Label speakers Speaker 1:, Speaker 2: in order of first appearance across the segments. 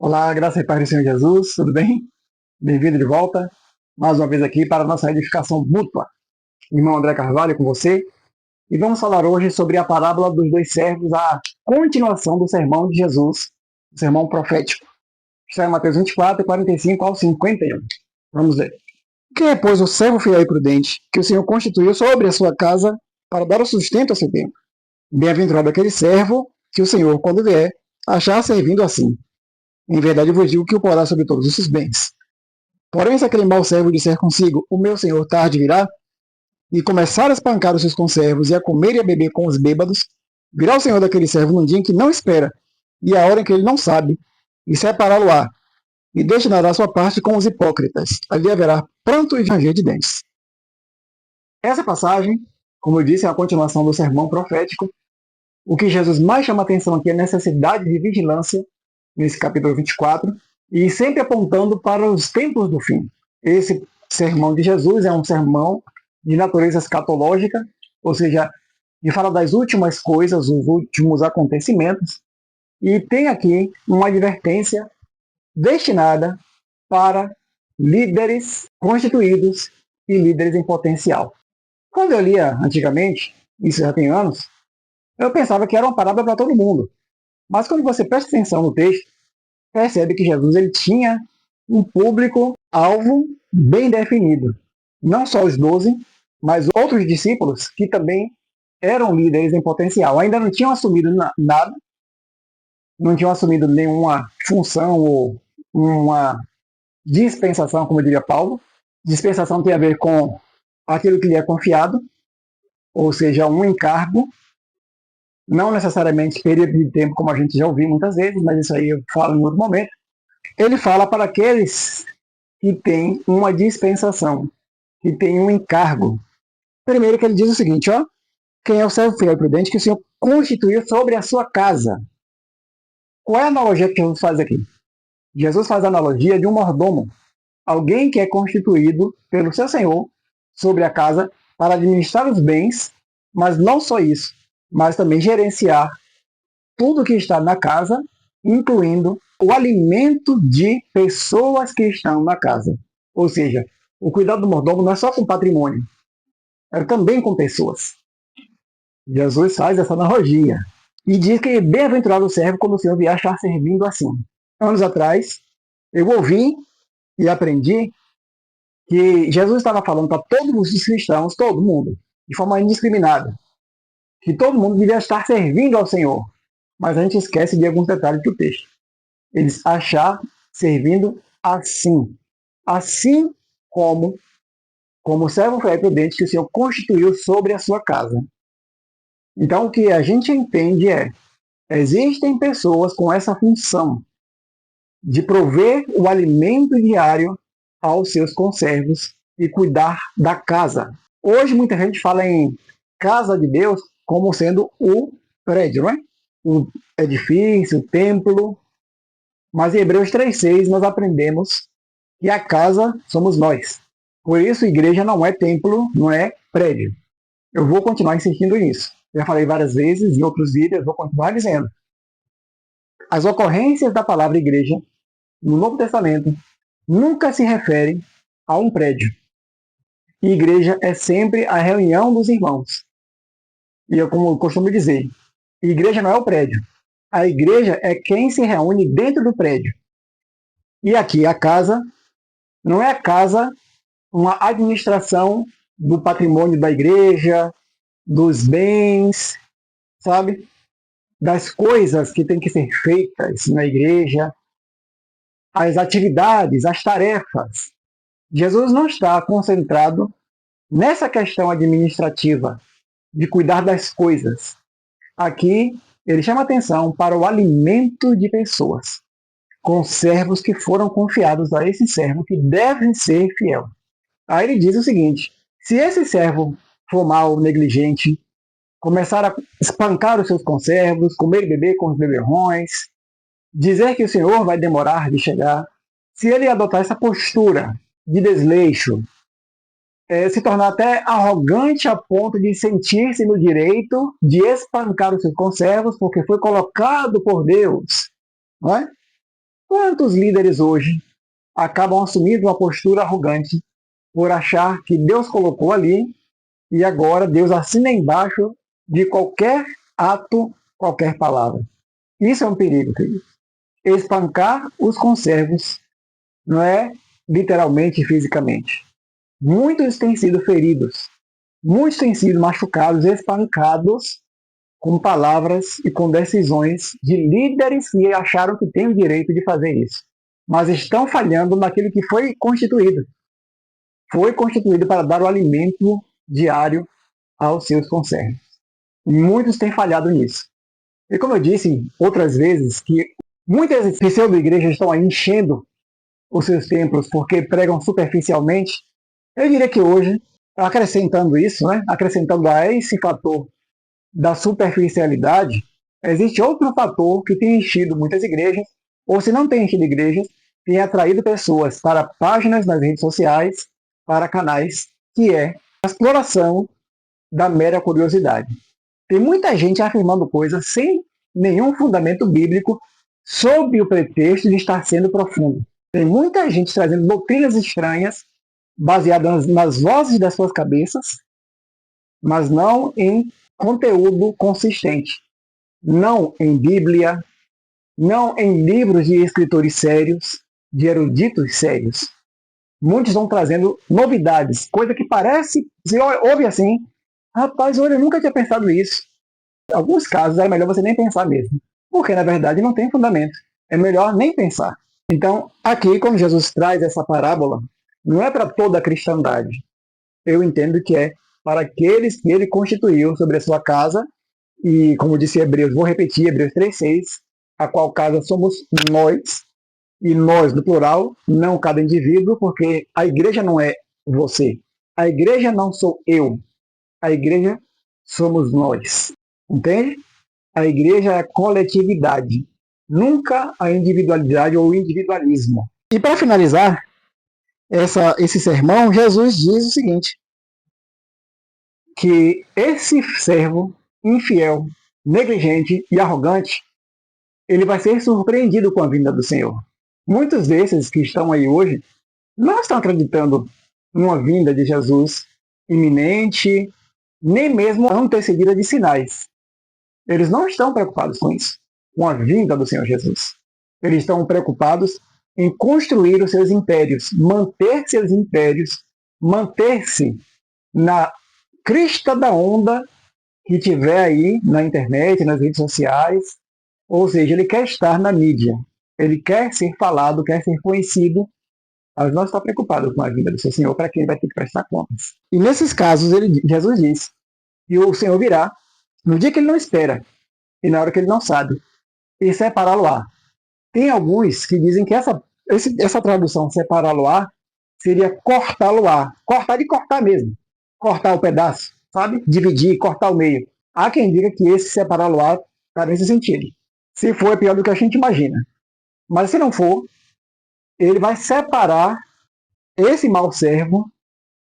Speaker 1: Olá, graça e paz do Senhor Jesus, tudo bem? Bem-vindo de volta, mais uma vez aqui para a nossa edificação mútua. Irmão André Carvalho com você, e vamos falar hoje sobre a parábola dos dois servos, a continuação do sermão de Jesus, o sermão profético. Está em Mateus 24, 45 ao 51. Vamos ver. Quem é, pois, o servo fiel e prudente, que o Senhor constituiu sobre a sua casa para dar o sustento a seu tempo? Bem-aventurado aquele servo que o Senhor, quando vier, achar servindo assim. Em verdade vos digo que o porá sobre todos os seus bens. Porém, se aquele mau servo disser consigo, o meu senhor tarde virá, e começar a espancar os seus conservos e a comer e a beber com os bêbados, virá o senhor daquele servo num dia em que não espera, e a hora em que ele não sabe, e separá-lo-á, e destinará sua parte com os hipócritas. Ali haverá pranto e ranger de dentes. Essa passagem, como eu disse, é a continuação do sermão profético. O que Jesus mais chama atenção aqui é a necessidade de vigilância, nesse capítulo 24, e sempre apontando para os tempos do fim. Esse sermão de Jesus é um sermão de natureza escatológica, ou seja, de fala das últimas coisas, os últimos acontecimentos, e tem aqui uma advertência destinada para líderes constituídos e líderes em potencial. Quando eu lia antigamente, isso já tem anos, eu pensava que era uma parábola para todo mundo. Mas quando você presta atenção no texto, percebe que Jesus ele tinha um público-alvo bem definido. Não só os 12, mas outros discípulos que também eram líderes em potencial. Ainda não tinham assumido nada, não tinham assumido nenhuma função ou uma dispensação, como diria Paulo. Dispensação tem a ver com aquilo que lhe é confiado, ou seja, um encargo, não necessariamente período de tempo, como a gente já ouviu muitas vezes, mas isso aí eu falo em outro momento. Ele fala para aqueles que têm uma dispensação, que têm um encargo. Primeiro que ele diz o seguinte, ó, quem é o servo fiel e prudente que o Senhor constituiu sobre a sua casa. Qual é a analogia que Jesus faz aqui? Jesus faz a analogia de um mordomo, alguém que é constituído pelo seu Senhor sobre a casa para administrar os bens, mas não só isso, mas também gerenciar tudo que está na casa, incluindo o alimento de pessoas que estão na casa. Ou seja, o cuidado do mordomo não é só com patrimônio, é também com pessoas. Jesus faz essa analogia e diz que bem-aventurado o servo quando o Senhor vier estar servindo assim. Anos atrás, eu ouvi e aprendi que Jesus estava falando para todos os cristãos, todo mundo, de forma indiscriminada, que todo mundo devia estar servindo ao Senhor. Mas a gente esquece de alguns detalhes do texto. Eles achar servindo assim. Assim como o servo fiel e prudente que o Senhor constituiu sobre a sua casa. Então, o que a gente entende existem pessoas com essa função de prover o alimento diário aos seus conservos e cuidar da casa. Hoje, muita gente fala em casa de Deus como sendo o prédio, não é? O edifício, o templo. Mas em Hebreus 3,6 nós aprendemos que a casa somos nós. Por isso, igreja não é templo, não é prédio. Eu vou continuar insistindo nisso. Já falei várias vezes em outros vídeos, vou continuar dizendo. As ocorrências da palavra igreja no Novo Testamento nunca se referem a um prédio. E igreja é sempre a reunião dos irmãos. E eu, como eu costumo dizer, igreja não é o prédio. A igreja é quem se reúne dentro do prédio. E aqui a casa não é a casa, uma administração do patrimônio da igreja, dos bens, sabe? Das coisas que têm que ser feitas na igreja, as atividades, as tarefas. Jesus não está concentrado nessa questão administrativa de cuidar das coisas. Aqui ele chama atenção para o alimento de pessoas, com servos que foram confiados a esse servo que deve ser fiel. Aí ele diz o seguinte, se esse servo for mau, negligente, começar a espancar os seus conservos, comer e beber com os beberrões, dizer que o Senhor vai demorar de chegar, se ele adotar essa postura de desleixo, se tornar até arrogante a ponto de sentir-se no direito de espancar os seus conservos porque foi colocado por Deus, não é? Quantos líderes hoje acabam assumindo uma postura arrogante por achar que Deus colocou ali e agora Deus assina embaixo de qualquer ato, qualquer palavra. Isso é um perigo, querido. Espancar os conservos não é literalmente e fisicamente. Muitos têm sido feridos, muitos têm sido machucados, espancados com palavras e com decisões de líderes que acharam que têm o direito de fazer isso, mas estão falhando naquilo que foi constituído. Foi constituído para dar o alimento diário aos seus conservos. E muitos têm falhado nisso. E como eu disse outras vezes, que muitas pseudo-igrejas estão aí enchendo os seus templos porque pregam superficialmente, eu diria que hoje, acrescentando isso, acrescentando a esse fator da superficialidade, existe outro fator que tem enchido muitas igrejas, ou se não tem enchido igrejas, tem atraído pessoas para páginas nas redes sociais, para canais, que é a exploração da mera curiosidade. Tem muita gente afirmando coisas sem nenhum fundamento bíblico, sob o pretexto de estar sendo profundo. Tem muita gente trazendo doutrinas estranhas, baseadas nas vozes das suas cabeças, mas não em conteúdo consistente. Não em Bíblia, não em livros de escritores sérios, de eruditos sérios. Muitos estão trazendo novidades, coisa que parece, se ouve assim, rapaz, olha, eu nunca tinha pensado nisso. Em alguns casos é melhor você nem pensar mesmo, porque na verdade não tem fundamento. É melhor nem pensar. Então, aqui, quando Jesus traz essa parábola, não é para toda a cristandade. Eu entendo que é para aqueles que ele constituiu sobre a sua casa, e como disse Hebreus, vou repetir, Hebreus 3,6, a qual casa somos nós, e nós no plural, não cada indivíduo, porque a igreja não é você. A igreja não sou eu. A igreja somos nós. Entende? A igreja é a coletividade, nunca a individualidade ou o individualismo. E para finalizar esse sermão, Jesus diz o seguinte, que esse servo infiel, negligente e arrogante, ele vai ser surpreendido com a vinda do Senhor. Muitos desses que estão aí hoje não estão acreditando numa vinda de Jesus iminente, nem mesmo antecedida de sinais. Eles não estão preocupados com isso, com a vinda do Senhor Jesus. Eles estão preocupados em construir os seus impérios, manter seus impérios, manter-se na crista da onda que tiver aí na internet, nas redes sociais. Ou seja, ele quer estar na mídia, ele quer ser falado, quer ser conhecido, mas não está preocupado com a vinda do seu Senhor, para quem vai ter que prestar contas. E nesses casos, Jesus diz que o Senhor virá no dia que ele não espera e na hora que ele não sabe, e separá-lo-á. Tem alguns que dizem que essa tradução separá-lo-á seria cortá-lo-á. Cortar de cortar mesmo. Cortar o pedaço, sabe? Dividir, cortar o meio. Há quem diga que esse separá-lo-á está nesse sentido. Se for, é pior do que a gente imagina. Mas se não for, ele vai separar esse mau servo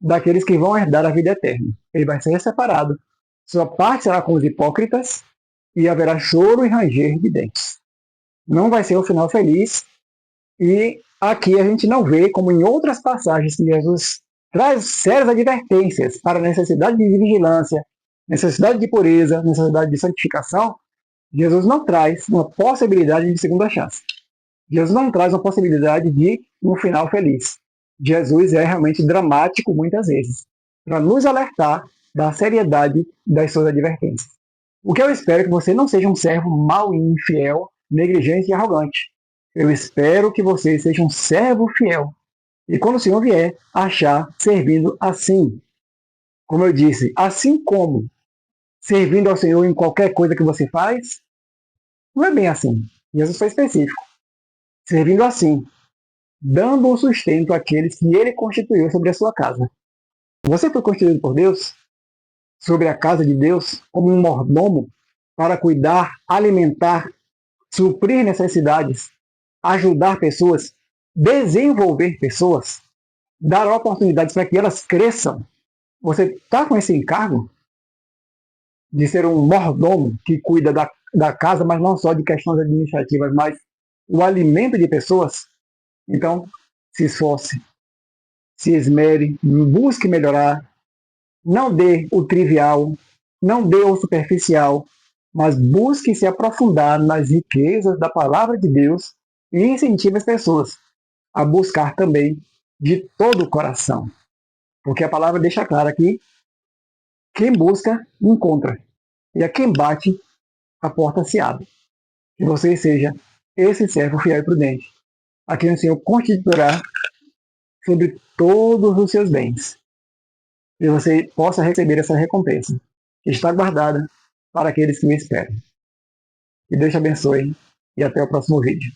Speaker 1: daqueles que vão herdar a vida eterna. Ele vai ser separado. Sua parte será com os hipócritas e haverá choro e ranger de dentes. Não vai ser um final feliz. E aqui a gente não vê, como em outras passagens que Jesus traz sérias advertências para a necessidade de vigilância, necessidade de pureza, necessidade de santificação. Jesus não traz uma possibilidade de segunda chance. Jesus não traz uma possibilidade de um final feliz. Jesus é realmente dramático muitas vezes, para nos alertar da seriedade das suas advertências. O que eu espero é que você não seja um servo mau e infiel, negligente e arrogante. Eu espero que você seja um servo fiel. E quando o Senhor vier, achar servindo assim. Como eu disse, assim como servindo ao Senhor em qualquer coisa que você faz, não é bem assim. Jesus foi específico. Servindo assim, dando o sustento àqueles que ele constituiu sobre a sua casa. Você foi constituído por Deus sobre a casa de Deus como um mordomo para cuidar, alimentar, suprir necessidades, ajudar pessoas, desenvolver pessoas, dar oportunidades para que elas cresçam. Você está com esse encargo de ser um mordomo que cuida da casa, mas não só de questões administrativas, mas o alimento de pessoas, então se esforce, se esmere, busque melhorar, não dê o trivial, não dê o superficial, mas busque se aprofundar nas riquezas da palavra de Deus e incentive as pessoas a buscar também de todo o coração. Porque a palavra deixa claro que quem busca, encontra. E a quem bate, a porta se abre. Que você seja esse servo fiel e prudente, a quem o Senhor constituirá sobre todos os seus bens. E você possa receber essa recompensa, que está guardada para aqueles que me esperam. Que Deus te abençoe e até o próximo vídeo.